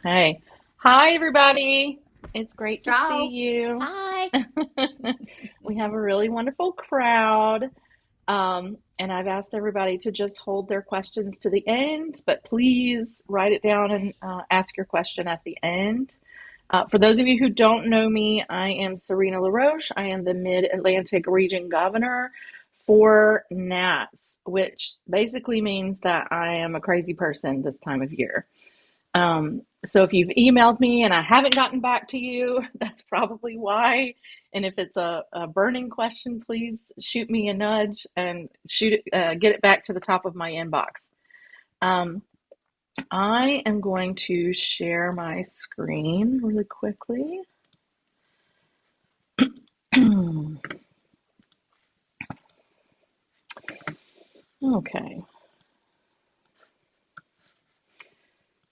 Hey. Hi, everybody. It's great to see Ciao. you. Hi. We have a really wonderful crowd. And I've asked everybody to just hold their questions to the end, but please write it down and ask your question at the end. For those of you who don't know me, I am Serena LaRoche. I am the Mid Atlantic Region Governor for NATS, which basically means that I am a crazy person this time of year. So if you've emailed me and I haven't gotten back to you, that's probably why. And if it's a burning question, please shoot me a nudge and get it back to the top of my inbox. Um, I am going to share my screen really quickly. Okay.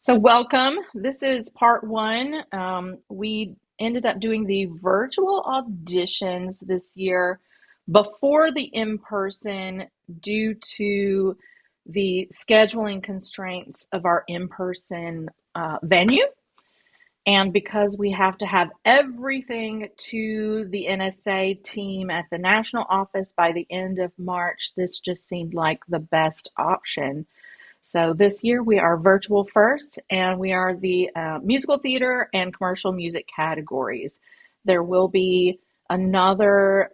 So welcome. This is part one. We ended up doing the virtual auditions this year before the in-person due to the scheduling constraints of our in-person venue. And because we have to have everything to the NSA team at the national office by the end of March, this just seemed like the best option. So this year we are virtual first, and we are the musical theater and commercial music categories. There will be another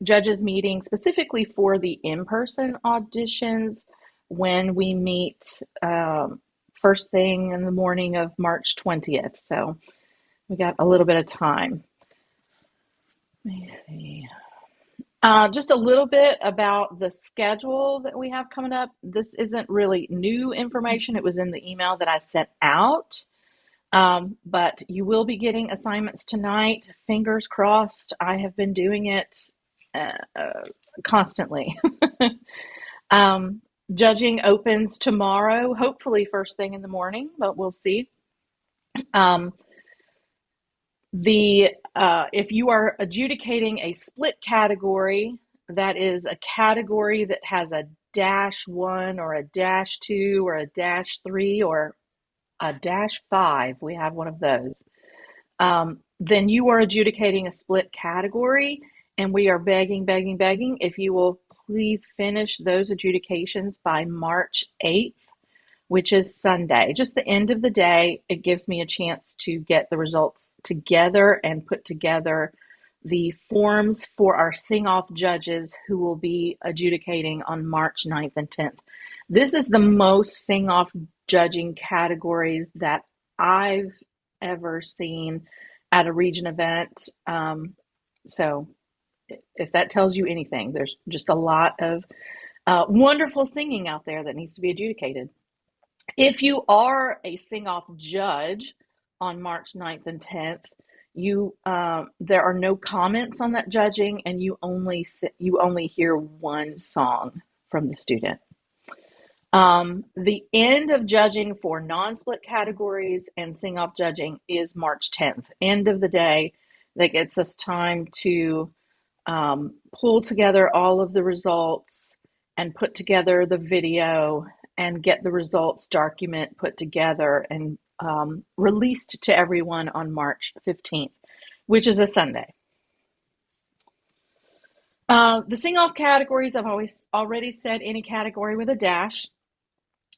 judges meeting specifically for the in-person auditions when we meet first thing in the morning of March 20th. So we got a little bit of time. Let me see. Just a little bit about the schedule that we have coming up. This isn't really new information. It was in the email that I sent out. But you will be getting assignments tonight. Fingers crossed. I have been doing it constantly. Judging opens tomorrow, hopefully first thing in the morning, but we'll see. Um, The if you are adjudicating a split category, that is a category that has a -1 or a -2 or a -3 or a -5, we have one of those. Then you are adjudicating a split category, and we are begging, begging, begging if you will please finish those adjudications by March 8th, which is Sunday. Just the end of the day, it gives me a chance to get the results together and put together the forms for our sing-off judges who will be adjudicating on March 9th and 10th. This is the most sing-off judging categories that I've ever seen at a region event. So if that tells you anything, there's just a lot of wonderful singing out there that needs to be adjudicated. If you are a sing-off judge on March 9th and 10th, there are no comments on that judging, and you only hear one song from the student. The end of judging for non-split categories and sing-off judging is March 10th. End of the day, that gets us time to pull together all of the results and put together the video and get the results document put together and released to everyone on March 15th, which is a Sunday. The sing-off categories, I've already said any category with a dash.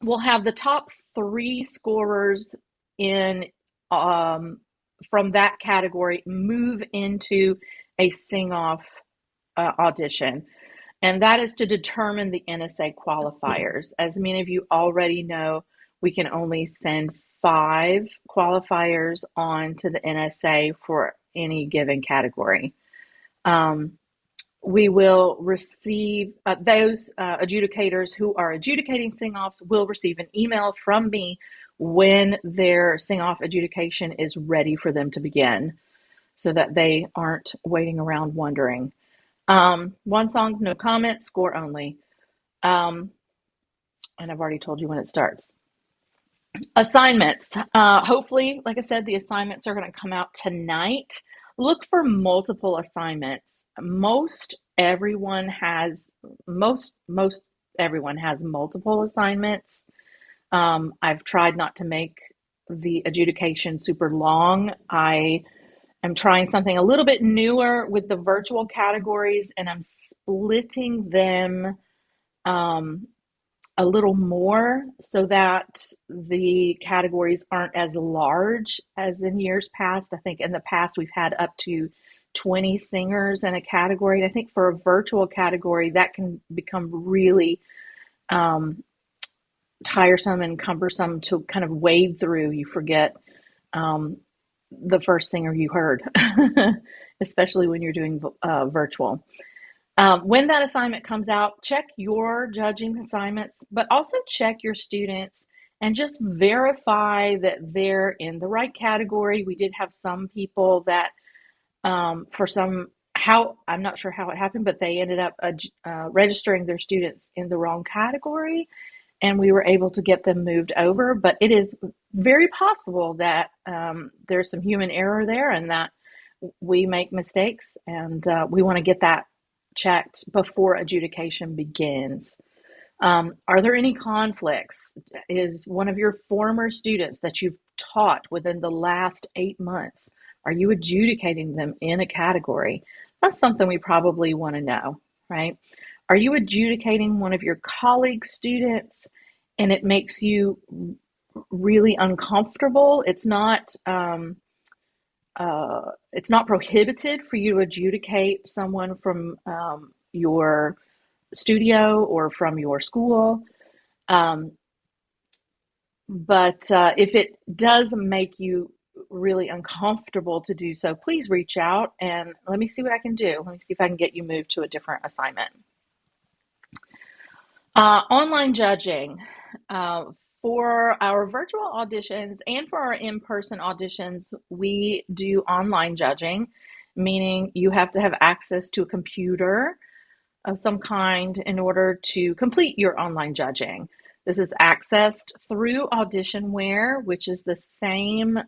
We'll have the top three scorers in from that category move into a sing-off audition. And that is to determine the NSA qualifiers. As many of you already know, we can only send 5 qualifiers on to the NSA for any given category. We will receive those adjudicators who are adjudicating sing-offs will receive an email from me when their sing-off adjudication is ready for them to begin so that they aren't waiting around wondering. One song, no comment, score only. And I've already told you when it starts. Assignments. Hopefully, like I said, the assignments are going to come out tonight. Look for multiple assignments. Most everyone has everyone has multiple assignments. I've tried not to make the adjudication super long. I am trying something a little bit newer with the virtual categories, and I'm splitting them um, a little more so that the categories aren't as large as in years past. I think in the past we've had up to 20 singers in a category. I think for a virtual category, that can become really um, tiresome and cumbersome to kind of wade through. You forget um, the first singer you heard, especially when you're doing virtual. When that assignment comes out, check your judging assignments, but also check your students and just verify that they're in the right category. We did have some people that, for some, how I'm not sure how it happened, but they ended up registering their students in the wrong category, and we were able to get them moved over. But it is very possible that there's some human error there and that we make mistakes, and we want to get that checked before adjudication begins. Are there any conflicts? Is one of your former students that you've taught within the last 8 months, are you adjudicating them in a category? That's something we probably want to know, right? Are you adjudicating one of your colleague students and it makes you really uncomfortable? It's not prohibited for you to adjudicate someone from your studio or from your school. Um, but if it does make you really uncomfortable to do so, please reach out and let me see what I can do. Let me see if I can get you moved to a different assignment. Online judging. For our virtual auditions and for our in-person auditions, we do online judging, meaning you have to have access to a computer of some kind in order to complete your online judging. This is accessed through Auditionware, which is the same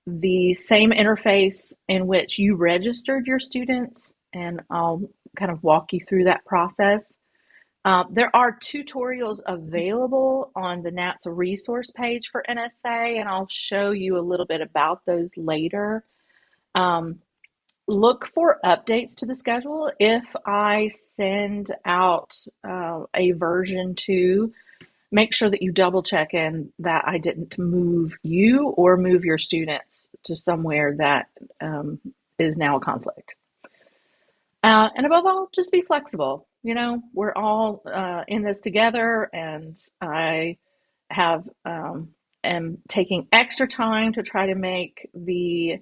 interface in which you registered your students, and I'll kind of walk you through that process. There are tutorials available on the NATS resource page for NSA, and I'll show you a little bit about those later. Look for updates to the schedule. If I send out a version 2, make sure that you double check in that I didn't move you or move your students to somewhere that is now a conflict. And above all, just be flexible. You know, we're all in this together, and I have am taking extra time to try to make the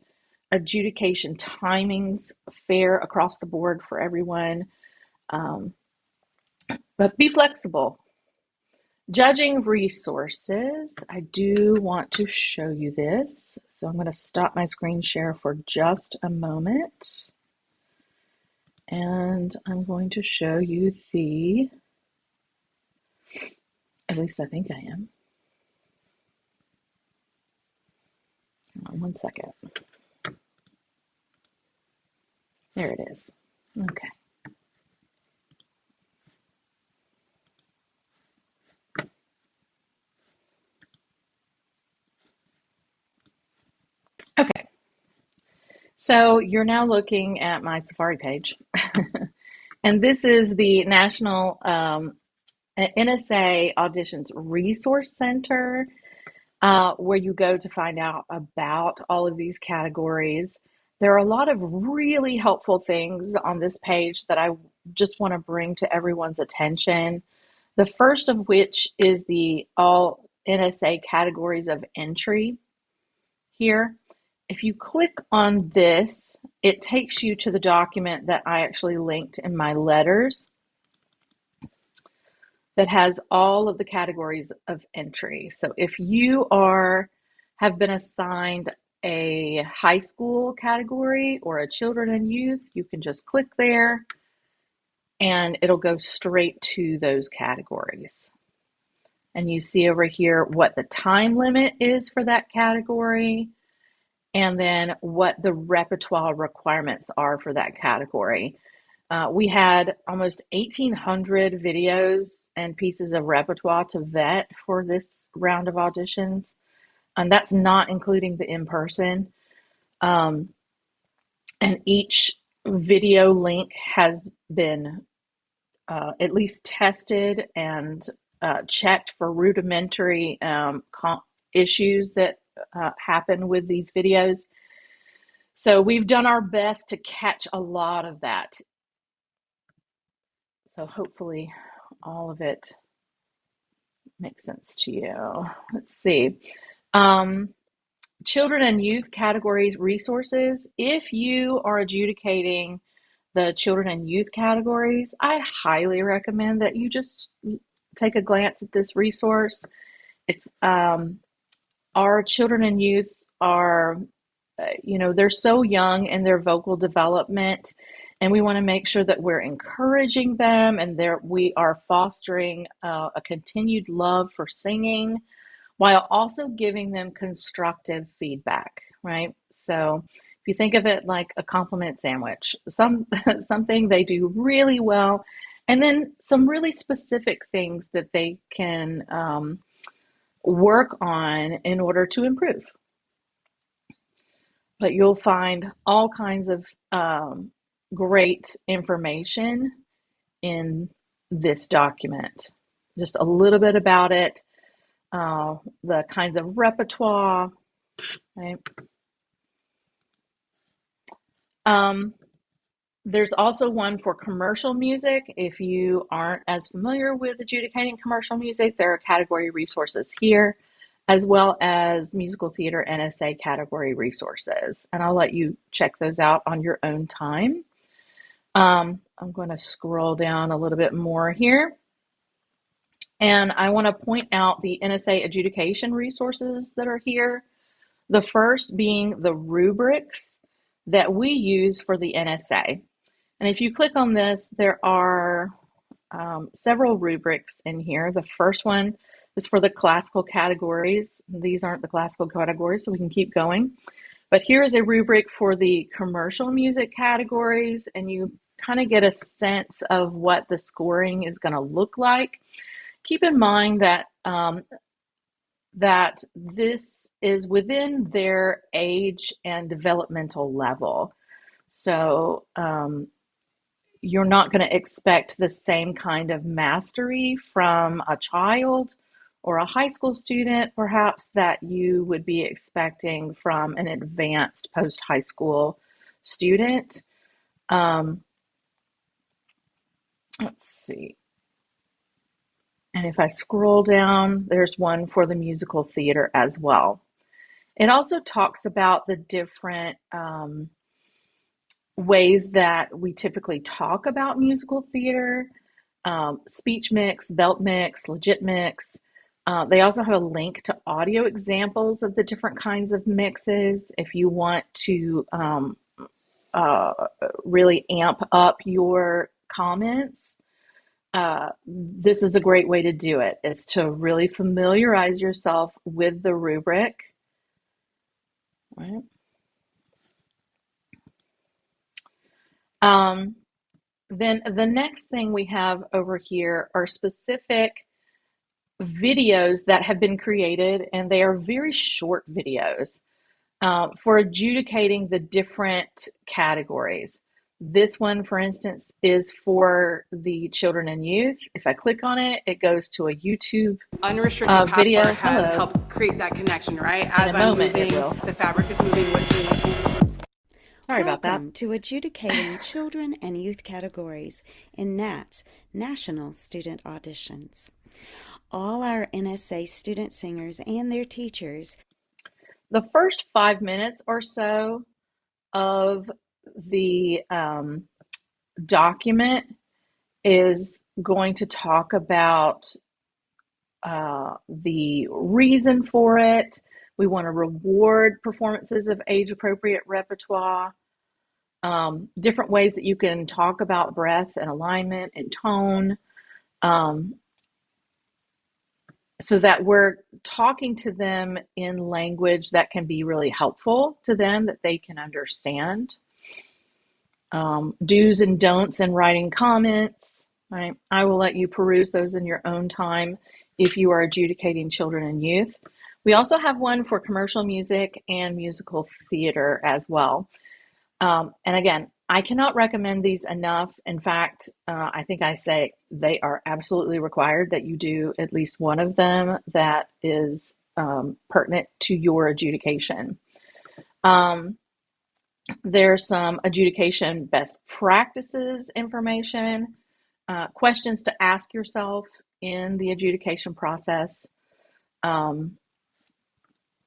adjudication timings fair across the board for everyone. Um, but be flexible. Judging resources. I do want to show you this. So I'm going to stop my screen share for just a moment. And I'm going to show you at least I think I am. Hang on one second. There it is. Okay. Okay. So you're now looking at my Safari page. And this is the National NSA Auditions Resource Center, where you go to find out about all of these categories. There are a lot of really helpful things on this page that I just want to bring to everyone's attention. The first of which is the all NSA categories of entry here. If you click on this, it takes you to the document that I actually linked in my letters that has all of the categories of entry. So if you have been assigned a high school category or a children and youth, you can just click there and it'll go straight to those categories. And you see over here what the time limit is for that category, and then what the repertoire requirements are for that category. We had almost 1,800 videos and pieces of repertoire to vet for this round of auditions. and that's not including the in-person. Um, and each video link has been at least tested and checked for rudimentary issues that happen with these videos. So we've done our best to catch a lot of that. So hopefully all of it makes sense to you. Let's see. Um, Children and youth categories resources. If you are adjudicating the children and youth categories, I highly recommend that you just take a glance at this resource. It's our children and youth are, they're so young in their vocal development, and we want to make sure that we're encouraging them and we are fostering a continued love for singing while also giving them constructive feedback, right? So if you think of it like a compliment sandwich, something they do really well, and then some really specific things that they can work on in order to improve. But you'll find all kinds of great information in this document. Just a little bit about it, the kinds of repertoire, right? There's also one for commercial music. If you aren't as familiar with adjudicating commercial music, there are category resources here, as well as musical theater NSA category resources. And I'll let you check those out on your own time. I'm going to scroll down a little bit more here. And I want to point out the NSA adjudication resources that are here. The first being the rubrics that we use for the NSA. And if you click on this, there are several rubrics in here. The first one is for the classical categories. These aren't the classical categories, so we can keep going. But here is a rubric for the commercial music categories, and you kind of get a sense of what the scoring is going to look like. Keep in mind that that this is within their age and developmental level. So you're not going to expect the same kind of mastery from a child or a high school student, perhaps, that you would be expecting from an advanced post-high school student. Let's see. And if I scroll down, there's one for the musical theater as well. It also talks about the different ways that we typically talk about musical theater, speech mix, belt mix, legit mix. They also have a link to audio examples of the different kinds of mixes if you want to really amp up your comments. This is a great way to do it, is to really familiarize yourself with the rubric. Right. Then the next thing we have over here are specific videos that have been created, and they are very short videos for adjudicating the different categories. This one, for instance, is for the children and youth. If I click on it, it goes to a YouTube unrestricted video. power has helped create that connection, right? As I'm moving, the fabric is moving with me. Sorry about that. Welcome to Adjudicating Children and Youth Categories in NATS, National Student Auditions. All our NSA student singers and their teachers. The first 5 minutes or so of the document is going to talk about the reason for it. We want to reward performances of age-appropriate repertoire, different ways that you can talk about breath and alignment and tone, so that we're talking to them in language that can be really helpful to them, that they can understand. Do's and don'ts in writing comments, right? I will let you peruse those in your own time if you are adjudicating children and youth. We also have one for commercial music and musical theater as well. And again, I cannot recommend these enough. In fact, I think I say they are absolutely required that you do at least one of them that is pertinent to your adjudication. Um, there's some adjudication best practices information, questions to ask yourself in the adjudication process. Um,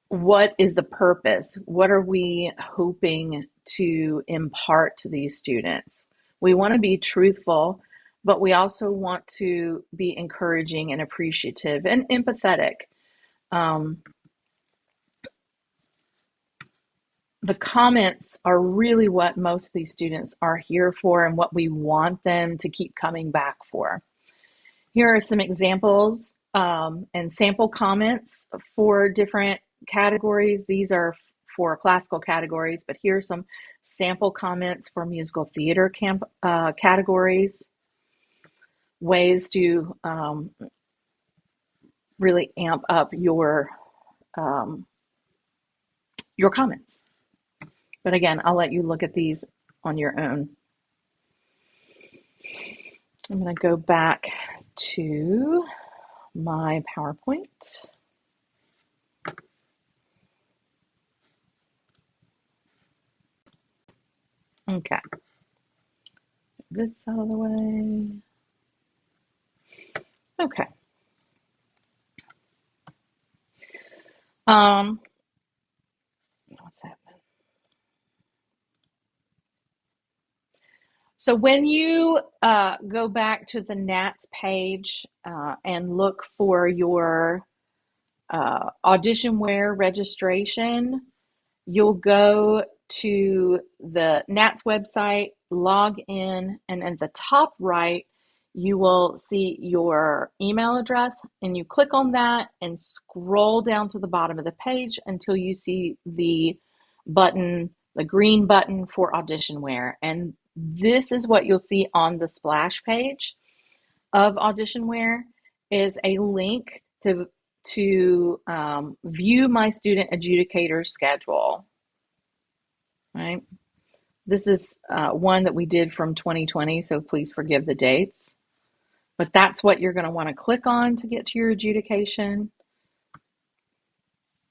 what is the purpose? What are we hoping to impart to these students? We want to be truthful, but we also want to be encouraging and appreciative and empathetic. Um, the comments are really what most of these students are here for and what we want them to keep coming back for. Here are some examples and sample comments for different categories. These are for classical categories, but here are some sample comments for musical theater categories. Ways to really amp up your comments. But again, I'll let you look at these on your own. I'm going to go back to my PowerPoint. Okay, this out of the way. Okay. What's happening? So when you go back to the NATS page and look for your auditionware registration, you'll go to the NATS website, log in, and at the top right, you will see your email address, and you click on that and scroll down to the bottom of the page until you see the button, the green button for auditionware. And this is what you'll see on the splash page of auditionware is a link to view my student adjudicator schedule. Right. This is one that we did from 2020, so please forgive the dates. But that's what you're going to want to click on to get to your adjudication.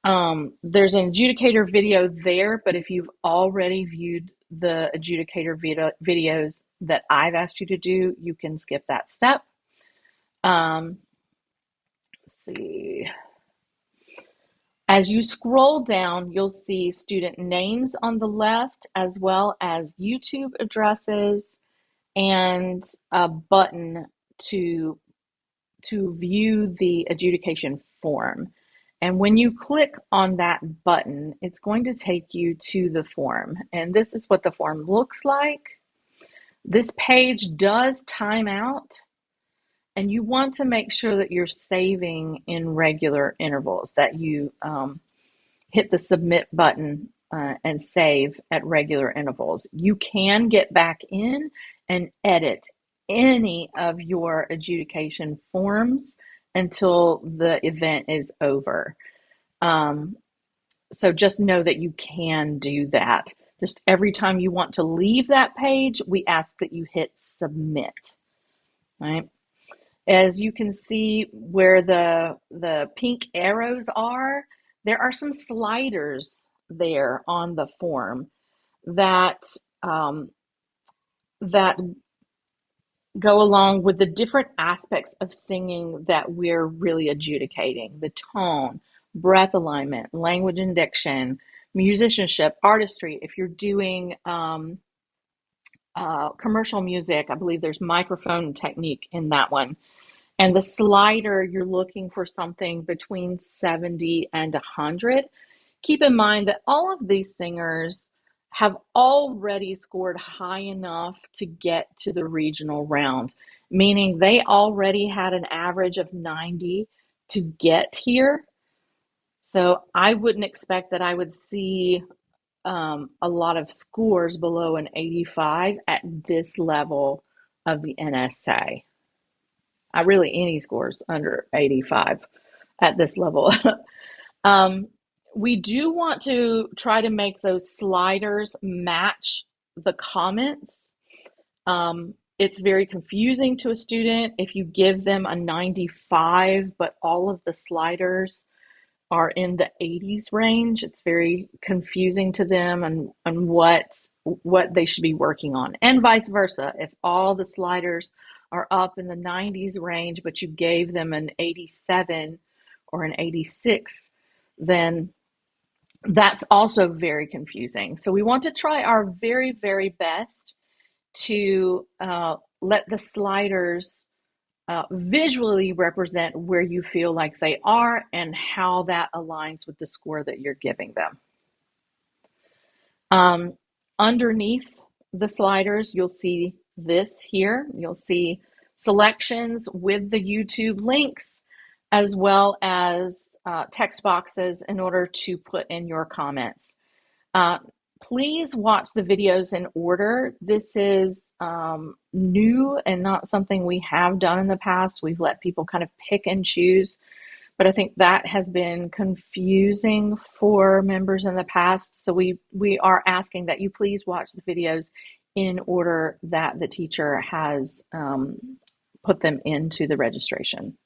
There's an adjudicator video there, but if you've already viewed the adjudicator videos that I've asked you to do, you can skip that step. Let's see. As you scroll down, you'll see student names on the left, as well as YouTube addresses and a button to view the adjudication form. And when you click on that button, it's going to take you to the form. And this is what the form looks like. This page does time out, and you want to make sure that you're saving in regular intervals, that you hit the submit button and save at regular intervals. You can get back in and edit any of your adjudication forms until the event is over. So just know that you can do that. Just every time you want to leave that page, we ask that you hit submit. Right? As you can see where the pink arrows are, there are some sliders there on the form that that go along with the different aspects of singing that we're really adjudicating: the tone, breath alignment, language and diction, musicianship, artistry. If you're doing commercial music, I believe there's microphone technique in that one. And the slider, you're looking for something between 70 and 100. Keep in mind that all of these singers have already scored high enough to get to the regional round, meaning they already had an average of 90 to get here. So I wouldn't expect that I would see a lot of scores below an 85 at this level of the NSA. Really any scores under 85 at this level. Um, we do want to try to make those sliders match the comments. It's very confusing to a student if you give them a 95, but all of the sliders are in the 80s range. It's very confusing to them and what they should be working on, and vice versa. If all the sliders are up in the 90s range, but you gave them an 87 or an 86, then that's also very confusing. So we want to try our very, very best to let the sliders visually represent where you feel like they are and how that aligns with the score that you're giving them. Underneath the sliders, you'll see this here. You'll see selections with the YouTube links, as well as text boxes in order to put in your comments. Please watch the videos in order. This is new and not something we have done in the past. We've let people kind of pick and choose, but I think that has been confusing for members in the past. So we are asking that you please watch the videos in order that the teacher has put them into the registration.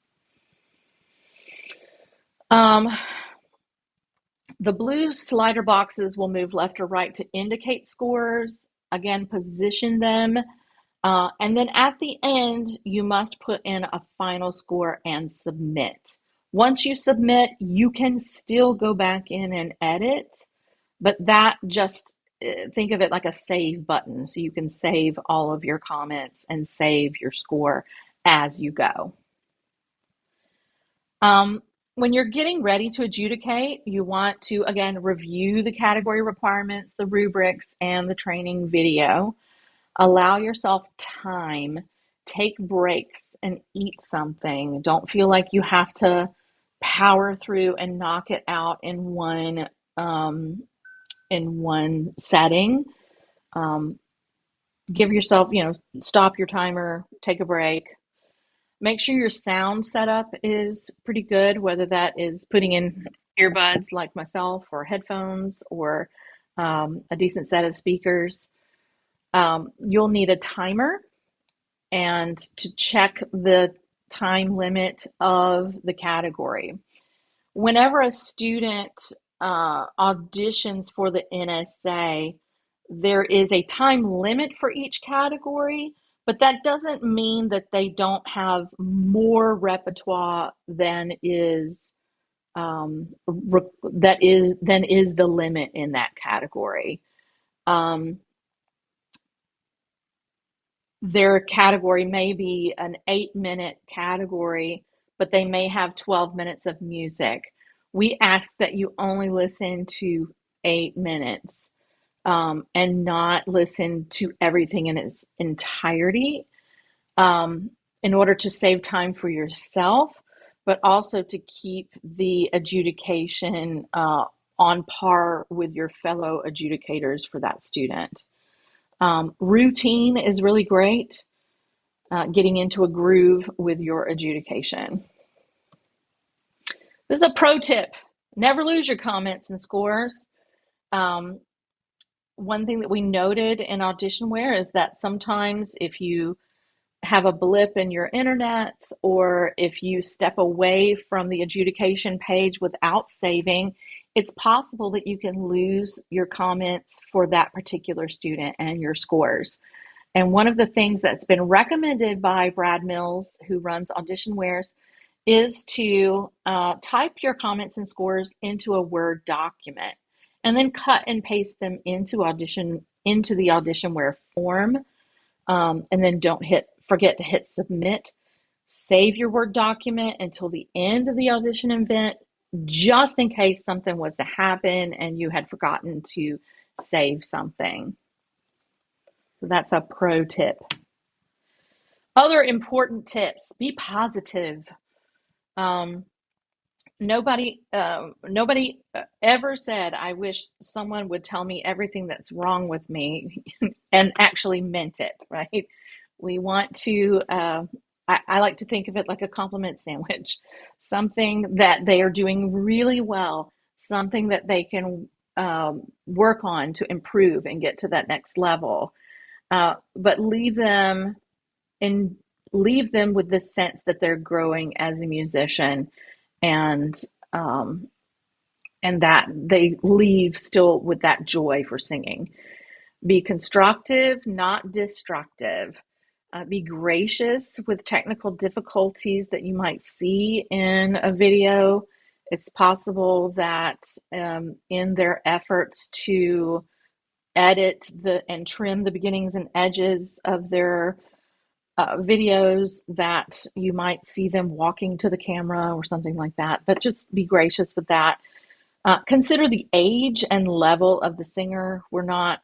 The blue slider boxes will move left or right to indicate scores. Again, position them. And then at the end, you must put in a final score and submit. Once you submit, you can still go back in and edit, but that just think of it like a save button. So you can save all of your comments and save your score as you go. When you're getting ready to adjudicate, you want to, again, review the category requirements, the rubrics, and the training video. Allow yourself time, take breaks, and eat something. Don't feel like you have to power through and knock it out in one setting. Give yourself, stop your timer, take a break. Make sure your sound setup is pretty good, whether that is putting in earbuds like myself or headphones or a decent set of speakers. You'll need a timer and to check the time limit of the category. Whenever a student auditions for the NSA, there is a time limit for each category, but that doesn't mean that they don't have more repertoire than is than is the limit in that category. Their category may be an 8-minute category, but they may have 12 minutes of music. We ask that you only listen to 8 minutes and not listen to everything in its entirety in order to save time for yourself, but also to keep the adjudication on par with your fellow adjudicators for that student. Routine is really great, getting into a groove with your adjudication. This is a pro tip. Never lose your comments and scores. One thing that we noted in Auditionware is that sometimes if you have a blip in your internet or if you step away from the adjudication page without saving, it's possible that you can lose your comments for that particular student and your scores. And one of the things that's been recommended by Brad Mills, who runs Auditionwares, is to type your comments and scores into a Word document and then cut and paste them into the Auditionware form. And then don't forget to hit submit. Save your Word document until the end of the audition event, just in case something was to happen and you had forgotten to save something. So that's a pro tip. Other important tips: be positive. Nobody ever said, "I wish someone would tell me everything that's wrong with me," and actually meant it, right? We want to I like to think of it like a compliment sandwich, something that they are doing really well, something that they can work on to improve and get to that next level. But and leave them with the sense that they're growing as a musician, and um, and that they leave still with that joy for singing. Be constructive, not destructive. Be gracious with technical difficulties that you might see in a video. It's possible that in their efforts to edit and trim the beginnings and edges of their videos, that you might see them walking to the camera or something like that. But just be gracious with that. Consider the age and level of the singer. We're not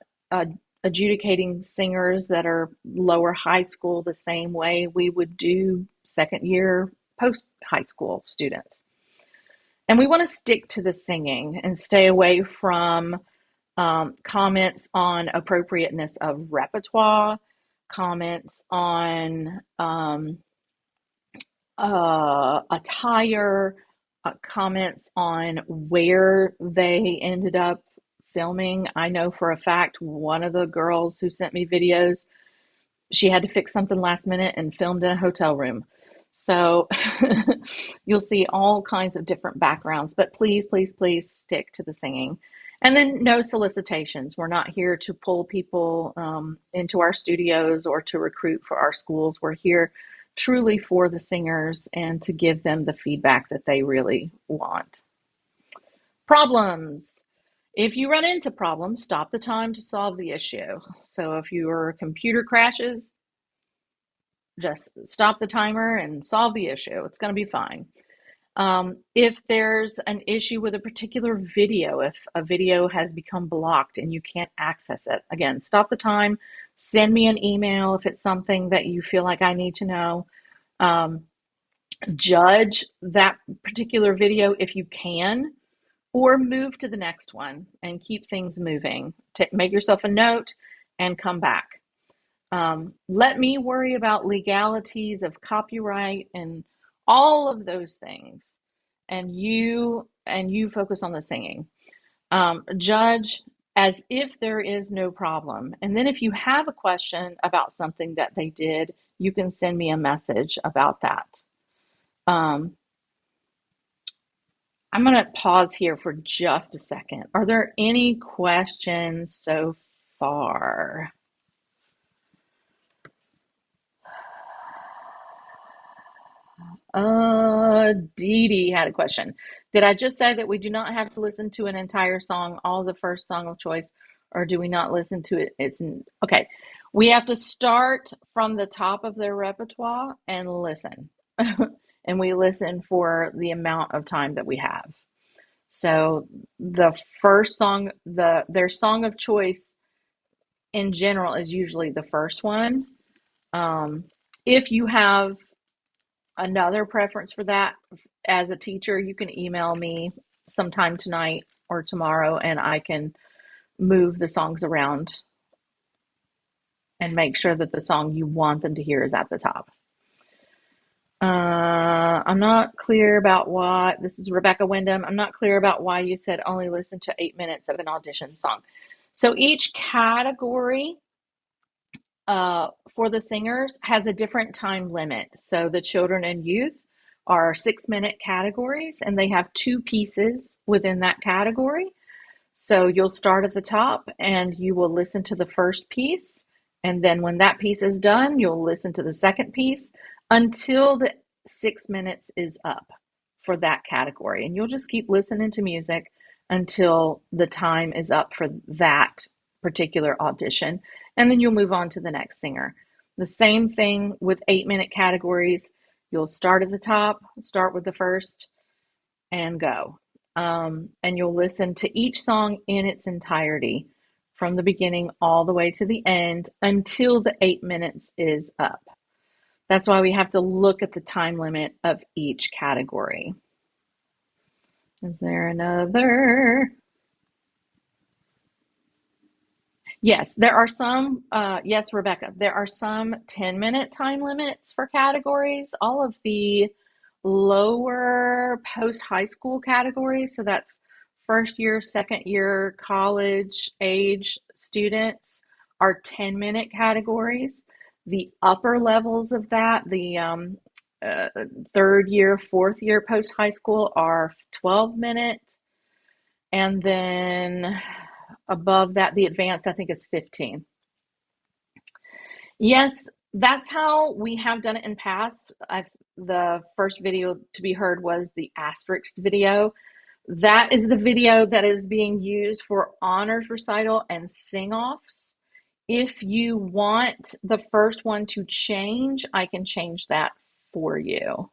adjudicating singers that are lower high school the same way we would do second year post high school students. And we want to stick to the singing and stay away from comments on appropriateness of repertoire, comments on attire, comments on where they ended up filming. I know for a fact one of the girls who sent me videos, she had to fix something last minute and filmed in a hotel room. So you'll see all kinds of different backgrounds, but please, please, please stick to the singing. And then no solicitations. We're not here to pull people into our studios or to recruit for our schools. We're here truly for the singers and to give them the feedback that they really want. Problems. If you run into problems, stop the time to solve the issue. So if your computer crashes, just stop the timer and solve the issue. It's going to be fine. If there's an issue with a particular video, if a video has become blocked and you can't access it, again, stop the time, send me an email if it's something that you feel like I need to know. Judge that particular video if you can, or move to the next one and keep things moving. Make yourself a note and come back. Let me worry about legalities of copyright and all of those things, and you focus on the singing. Judge as if there is no problem, and then if you have a question about something that they did, you can send me a message about that. I'm going to pause here for just a second. Are there any questions so far? Dee Dee had a question. Did I just say that we do not have to listen to an entire song, all the first song of choice, or do we not listen to it? Okay. We have to start from the top of their repertoire and listen. And we listen for the amount of time that we have. So the first song, their song of choice in general is usually the first one. If you have another preference for that as a teacher, you can email me sometime tonight or tomorrow and I can move the songs around and make sure that the song you want them to hear is at the top. I'm not clear about why, this is Rebecca Wyndham, I'm not clear about why you said only listen to 8 minutes of an audition song. So each category for the singers has a different time limit. So the children and youth are 6-minute categories and they have 2 pieces within that category. So you'll start at the top and you will listen to the first piece. And then when that piece is done, you'll listen to the second piece until the 6 minutes is up for that category. And you'll just keep listening to music until the time is up for that particular audition. And then you'll move on to the next singer. The same thing with 8-minute categories. You'll start at the top, start with the first, and go. And you'll listen to each song in its entirety from the beginning all the way to the end until the 8 minutes is up. That's why we have to look at the time limit of each category. Is there another? Yes, there are some, yes, Rebecca, there are some 10-minute time limits for categories. All of the lower post high school categories, so that's first year, second year college age students, are 10-minute categories. The upper levels of that, the uh, third year, fourth year post high school, are 12-minute. And then above that, the advanced, I think, is 15. Yes, that's how we have done it in past. The first video to be heard was the asterisk video. That is the video that is being used for honors recital and sing-offs. If you want the first one to change, I can change that for you.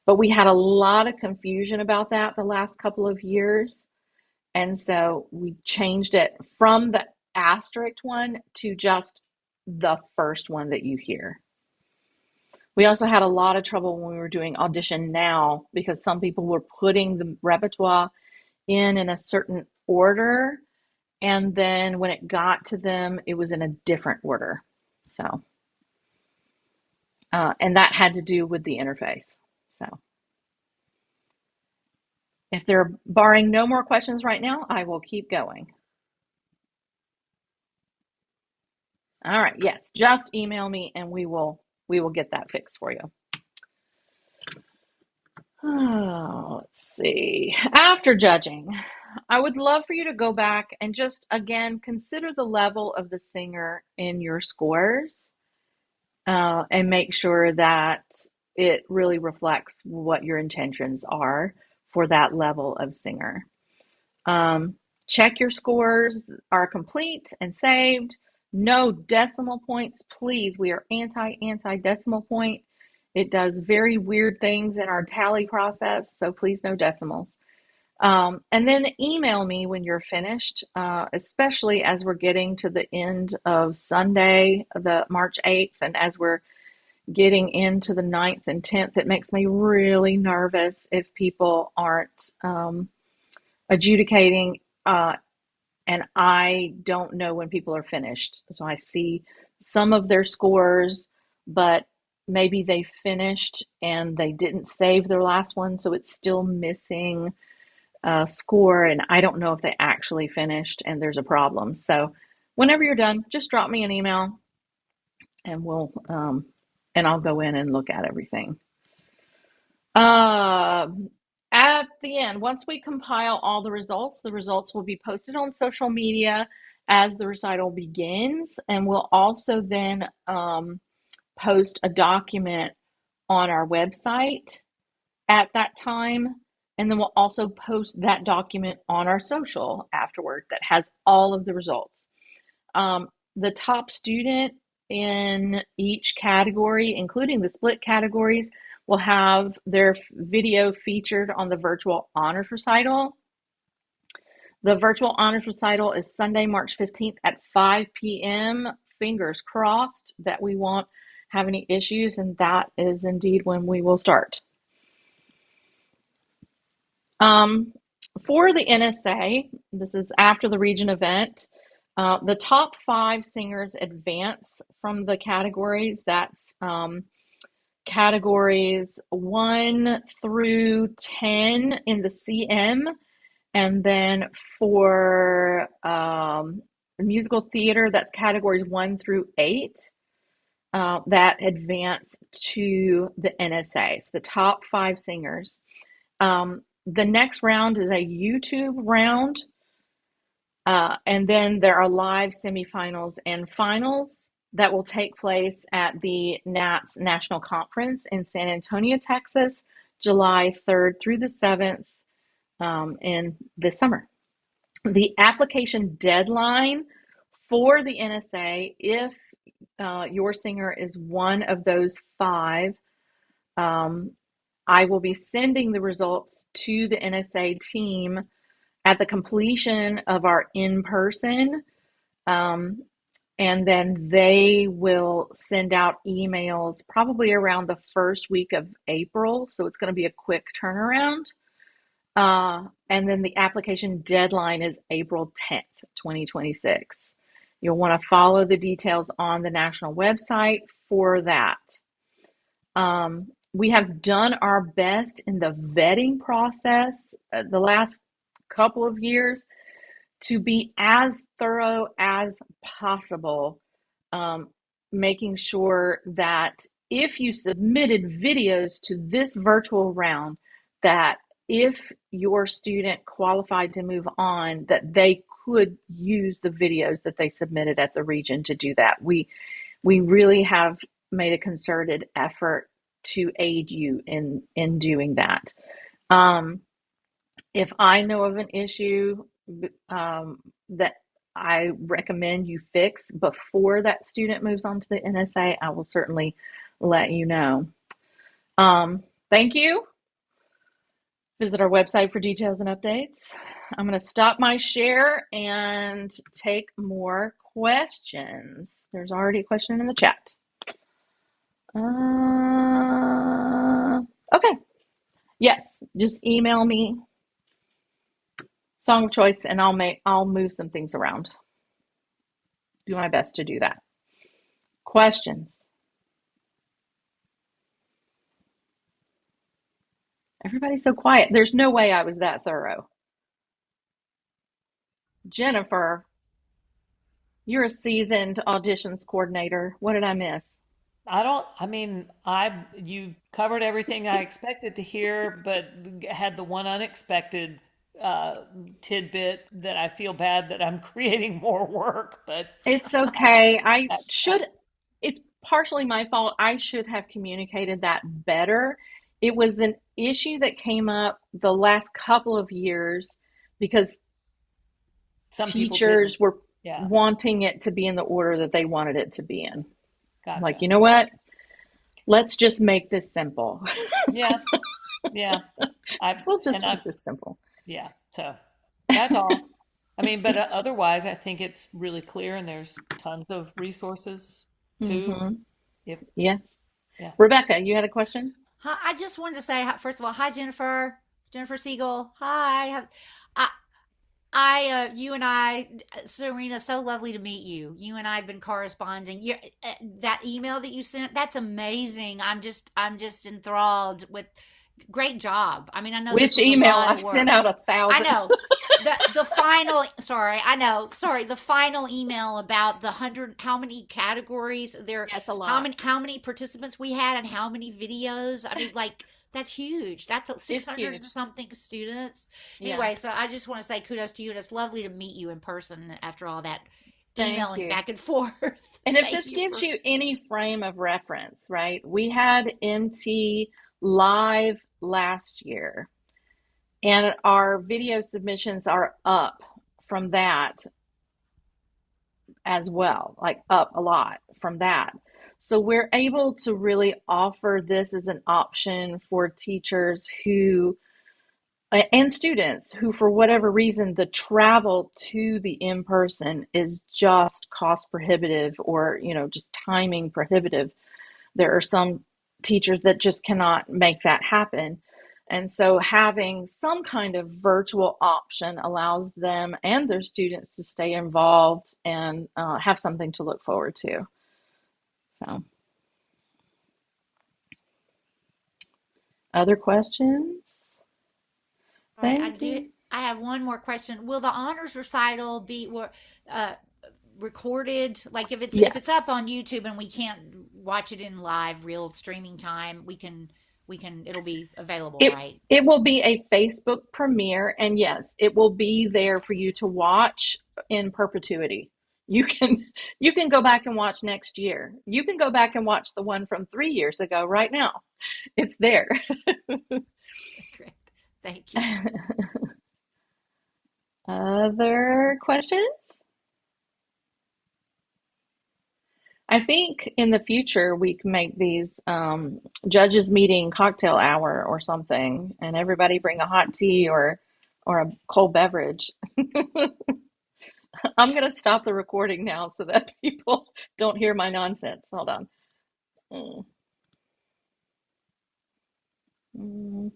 But we had a lot of confusion about that the last couple of years. And so we changed it from the asterisk one to just the first one that you hear. We also had a lot of trouble when we were doing Audition Now because some people were putting the repertoire in a certain order, and then when it got to them, it was in a different order. So, and that had to do with the interface. So, if they're barring no more questions right now, I will keep going. All right, yes, just email me and we will get that fixed for you. Oh, let's see. After judging, I would love for you to go back and just again consider the level of the singer in your scores, and make sure that it really reflects what your intentions are for that level of singer. Um, Check your scores are complete and saved. No decimal points, please. We are anti decimal point. It does very weird things in our tally process, so please no decimals. And then email me when you're finished, especially as we're getting to the end of Sunday, the March 8th, and as we're getting into the 9th and 10th. It makes me really nervous if people aren't adjudicating, and I don't know when people are finished. So I see some of their scores, but maybe they finished and they didn't save their last one, so it's still missing a score, and I don't know if they actually finished and there's a problem. So whenever you're done, just drop me an email and I'll go in and look at everything. Uh, at the end, once we compile all the results will be posted on social media as the recital begins, and we'll also then post a document on our website at that time, and then we'll also post that document on our social afterward that has all of the results. The top student in each category, including the split categories, will have their video featured on the virtual honors recital. The virtual honors recital is Sunday, March 15th at 5 p.m. Fingers crossed that we won't have any issues, and that is indeed when we will start. For the NSA, this is after the region event, the top 5 singers advance from the categories. That's categories 1 through 10 in the CM, and then for musical theater, that's categories 1 through 8 that advance to the NSA. So the top 5 singers. The next round is a YouTube round, and then there are live semifinals and finals that will take place at the NATS National Conference in San Antonio, Texas, July 3rd through the 7th in this summer. The application deadline for the NSA, if your singer is one of those 5, I will be sending the results to the NSA team at the completion of our in-person, and then they will send out emails probably around the first week of April, so it's going to be a quick turnaround. And then the application deadline is April 10th, 2026. You'll want to follow the details on the national website for that. We have done our best in the vetting process the last couple of years to be as thorough as possible, making sure that if you submitted videos to this virtual round, that if your student qualified to move on, that they could use the videos that they submitted at the region to do that. We really have made a concerted effort to aid you in doing that. If I know of an issue that I recommend you fix before that student moves on to the NSA, I will certainly let you know. Thank you. Visit our website for details and updates. I'm going to stop my share and take more questions. There's already a question in the chat. Okay. Yes, just email me song of choice and I'll move some things around. Do my best to do that. Questions? Everybody's so quiet. There's no way I was that thorough. Jennifer, you're a seasoned auditions coordinator. What did I miss? You covered everything I expected to hear, but had the one unexpected uh, tidbit that I feel bad that I'm creating more work, but It's okay. I, It's partially my fault. I should have communicated that better. It was an issue that came up the last couple of years because some people didn't. teachers were Yeah, wanting it to be in the order that they wanted it to be in. I'm like, gotcha. you know what? Let's just make this simple. Yeah, yeah. I We'll just and I make this simple. Yeah. So that's all. But otherwise, I think it's really clear, and there's tons of resources too. Mm-hmm. If Yeah. Yeah. Rebecca, you had a question? Hi, I just wanted to say, first of all, hi, Jennifer. Jennifer Siegel. Hi. I, you and I, Serena, so lovely to meet you. You and I have been corresponding. That email that you sent, that's amazing. I'm just enthralled with. Great job. I mean, I know this Which was a email? lot I've of sent work. out I 1,000. know the final. Sorry, I know. Sorry, the final email about the hundred. How many categories there? That's a lot. How many participants we had and how many videos? I mean, like that's huge. That's six It's hundred huge. something students. Yeah. Anyway, so I just want to say kudos to you. And it's lovely to meet you in person after all that Thank emailing you. back and forth. And if Thank this you gives for. you any frame of reference, right? We had MT live last year, and our video submissions are up from that as well, like up a lot from that. So we're able to really offer this as an option for teachers who and students who, for whatever reason, the travel to the in person is just cost prohibitive or, just timing prohibitive. There are some teachers that just cannot make that happen. And so having some kind of virtual option allows them and their students to stay involved and have something to look forward to. So, other questions? All right, I Thank do. you. I have one more question. Will the honors recital be uh, recorded? Like if it's Yes. up on YouTube and we can't watch it in live real streaming time, we can it'll be available, It right? it will be a Facebook premiere, and yes, it will be there for you to watch in perpetuity. You can you can go back and watch next year. You can go back and watch the one from 3 years ago right now. It's there. Great. Thank you. Other questions? I think in the future we can make these judges meeting cocktail hour or something, and everybody bring a hot tea or a cold beverage. I'm gonna stop the recording now so that people don't hear my nonsense. Hold on. Mm, mm.